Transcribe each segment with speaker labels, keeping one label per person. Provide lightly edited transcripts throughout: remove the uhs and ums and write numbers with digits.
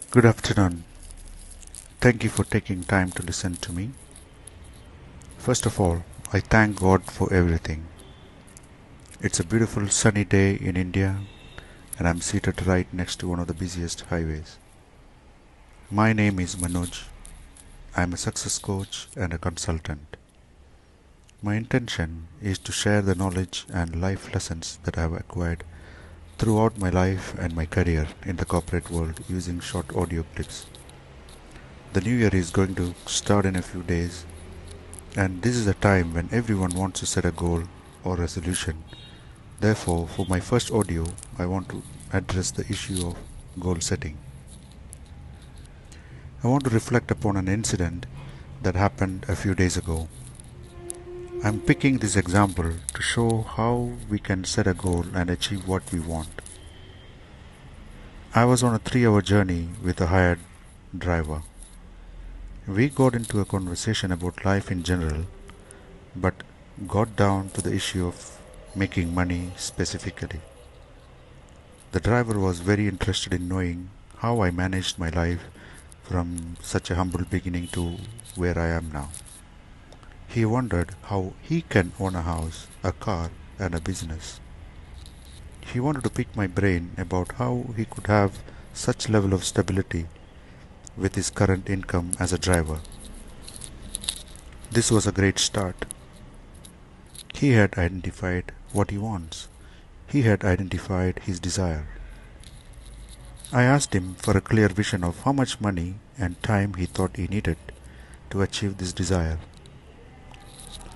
Speaker 1: Good afternoon. Thank you for taking time to listen to me. First of all, I thank God for everything. It's a beautiful sunny day in India, and I'm seated right next to one of the busiest highways. My name is Manoj. I'm a success coach and a consultant. My intention is to share the knowledge and life lessons that I have acquired throughout my life and my career in the corporate world using short audio clips. The new year is going to start in a few days, and this is a time when everyone wants to set a goal or resolution. Therefore, for my first audio, I want to address the issue of goal setting. I want to reflect upon an incident that happened a few days ago. I'm picking this example to show how we can set a goal and achieve what we want. I was on a 3-hour journey with a hired driver. We got into a conversation about life in general, but got down to the issue of making money specifically. The driver was very interested in knowing how I managed my life from such a humble beginning to where I am now. He wondered how he can own a house, a car, and a business. He wanted to pick my brain about how he could have such level of stability with his current income as a driver. This was a great start. He had identified what he wants. He had identified his desire. I asked him for a clear vision of how much money and time he thought he needed to achieve this desire.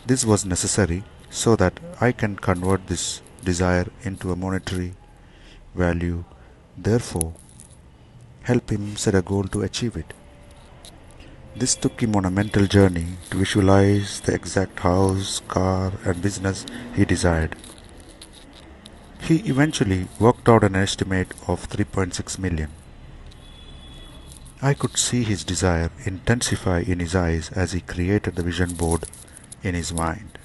Speaker 1: This was necessary so that I can convert this desire into a monetary value, therefore help him set a goal to achieve it. This took him on a mental journey to visualize the exact house, car, and business he desired. He eventually worked out an estimate of 3.6 million. I could see his desire intensify in his eyes as he created the vision board in his mind.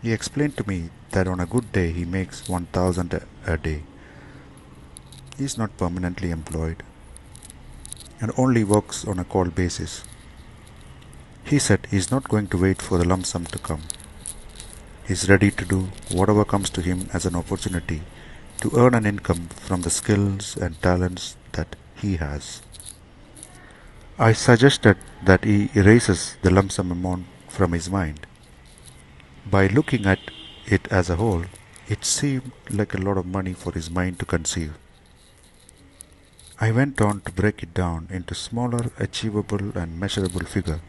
Speaker 1: He explained to me that on a good day he makes 1,000 a day. He is not permanently employed and only works on a call basis. He said he is not going to wait for the lump sum to come. He is ready to do whatever comes to him as an opportunity to earn an income from the skills and talents that he has. I suggested that he erases the lump sum amount from his mind. By looking at it as a whole, it seemed like a lot of money for his mind to conceive. I went on to break it down into smaller, achievable and measurable figure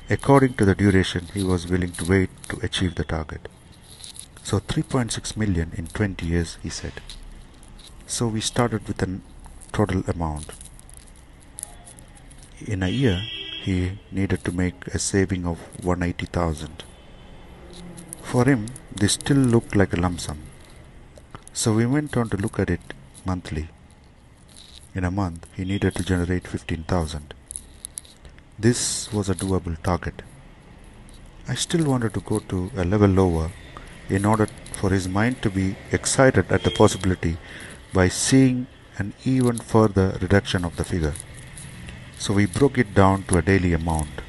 Speaker 1: according to the duration he was willing to wait to achieve the target. So 3.6 million in 20 years, he said. So we started with a total amount. In a year, he needed to make a saving of 180,000. For him, this still looked like a lump sum. So we went on to look at it monthly. In a month, he needed to generate 15,000. This was a doable target. I still wanted to go to a level lower in order for his mind to be excited at the possibility by seeing an even further reduction of the figure. So we broke it down to a daily amount,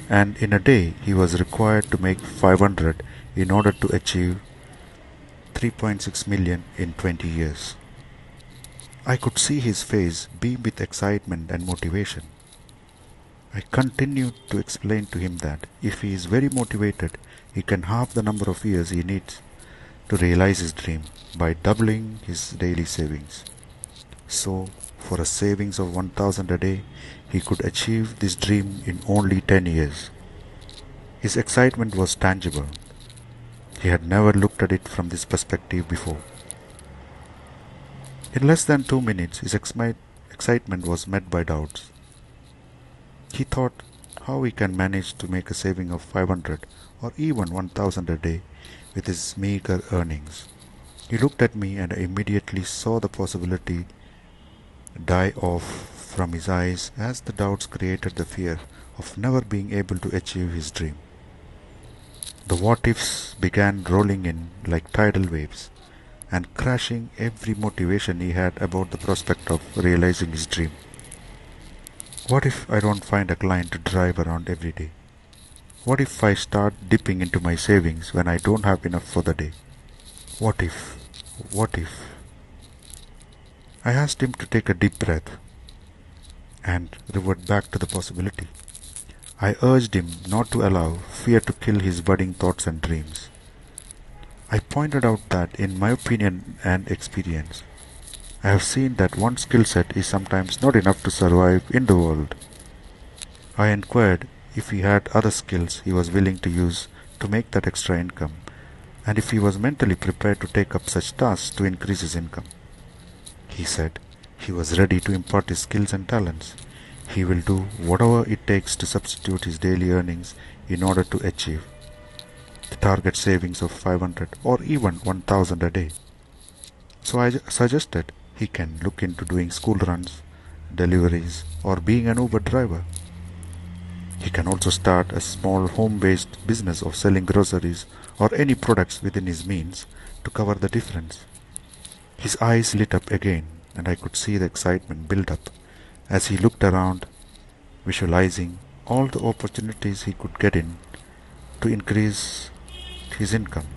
Speaker 1: and in a day he was required to make 500 in order to achieve 3.6 million in 20 years. I could see his face beam with excitement and motivation. I continued to explain to him that if he is very motivated, he can halve the number of years he needs to realize his dream by doubling his daily savings. So, for a savings of 1,000 a day, he could achieve this dream in only 10 years. His excitement was tangible. He had never looked at it from this perspective before. In less than 2 minutes, his excitement was met by doubts. He thought how he can manage to make a saving of 500 or even 1,000 a day with his meager earnings. He looked at me and I immediately saw the possibility die off from his eyes as the doubts created the fear of never being able to achieve his dream. The what-ifs began rolling in like tidal waves and crashing every motivation he had about the prospect of realizing his dream. What if I don't find a client to drive around every day? What if I start dipping into my savings when I don't have enough for the day? What if? What if? I asked him to take a deep breath and revert back to the possibility. I urged him not to allow fear to kill his budding thoughts and dreams. I pointed out that, in my opinion and experience, I have seen that one skill set is sometimes not enough to survive in the world. I inquired if he had other skills he was willing to use to make that extra income, and if he was mentally prepared to take up such tasks to increase his income. He said he was ready to impart his skills and talents. He will do whatever it takes to substitute his daily earnings in order to achieve the target savings of 500 or even 1000 a day. So I suggested he can look into doing school runs, deliveries, or being an Uber driver. He can also start a small home-based business of selling groceries or any products within his means to cover the difference. His eyes lit up again, and I could see the excitement build up as he looked around, visualizing all the opportunities he could get in to increase his income.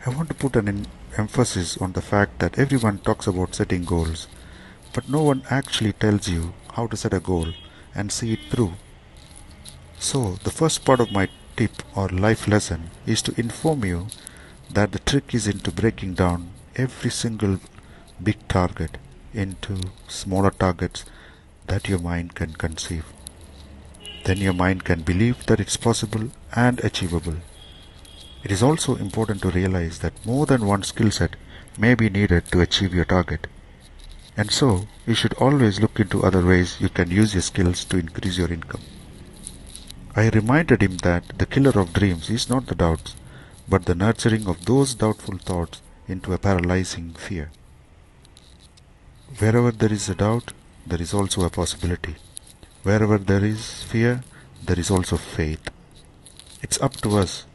Speaker 1: I want to put an emphasis on the fact that everyone talks about setting goals, but no one actually tells you how to set a goal and see it through. So, the first part of my tip or life lesson is to inform you that the trick is into breaking down every single big target into smaller targets that your mind can conceive. Then your mind can believe that it's possible and achievable. It is also important to realize that more than one skill set may be needed to achieve your target. And so, you should always look into other ways you can use your skills to increase your income. I reminded him that the killer of dreams is not the doubts, but the nurturing of those doubtful thoughts into a paralyzing fear. Wherever there is a doubt, there is also a possibility. Wherever there is fear, there is also faith. It's up to us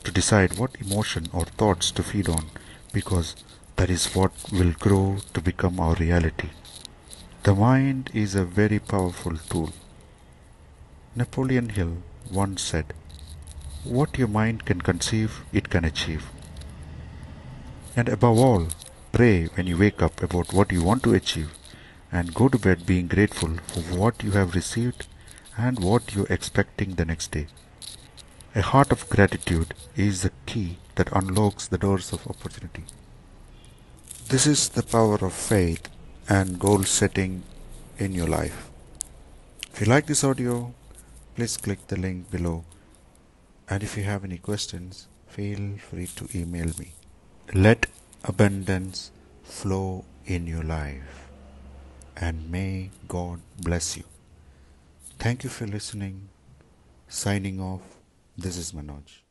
Speaker 1: to decide what emotion or thoughts to feed on, because that is what will grow to become our reality. The mind is a very powerful tool. Napoleon Hill once said, "What your mind can conceive, it can achieve." And above all, pray when you wake up about what you want to achieve, and go to bed being grateful for what you have received and what you are expecting the next day. A heart of gratitude is the key that unlocks the doors of opportunity. This is the power of faith and goal setting in your life. If you like this audio, please click the link below. And if you have any questions, feel free to email me. Let abundance flow in your life, and may God bless you. Thank you for listening. Signing off. This is Manoj.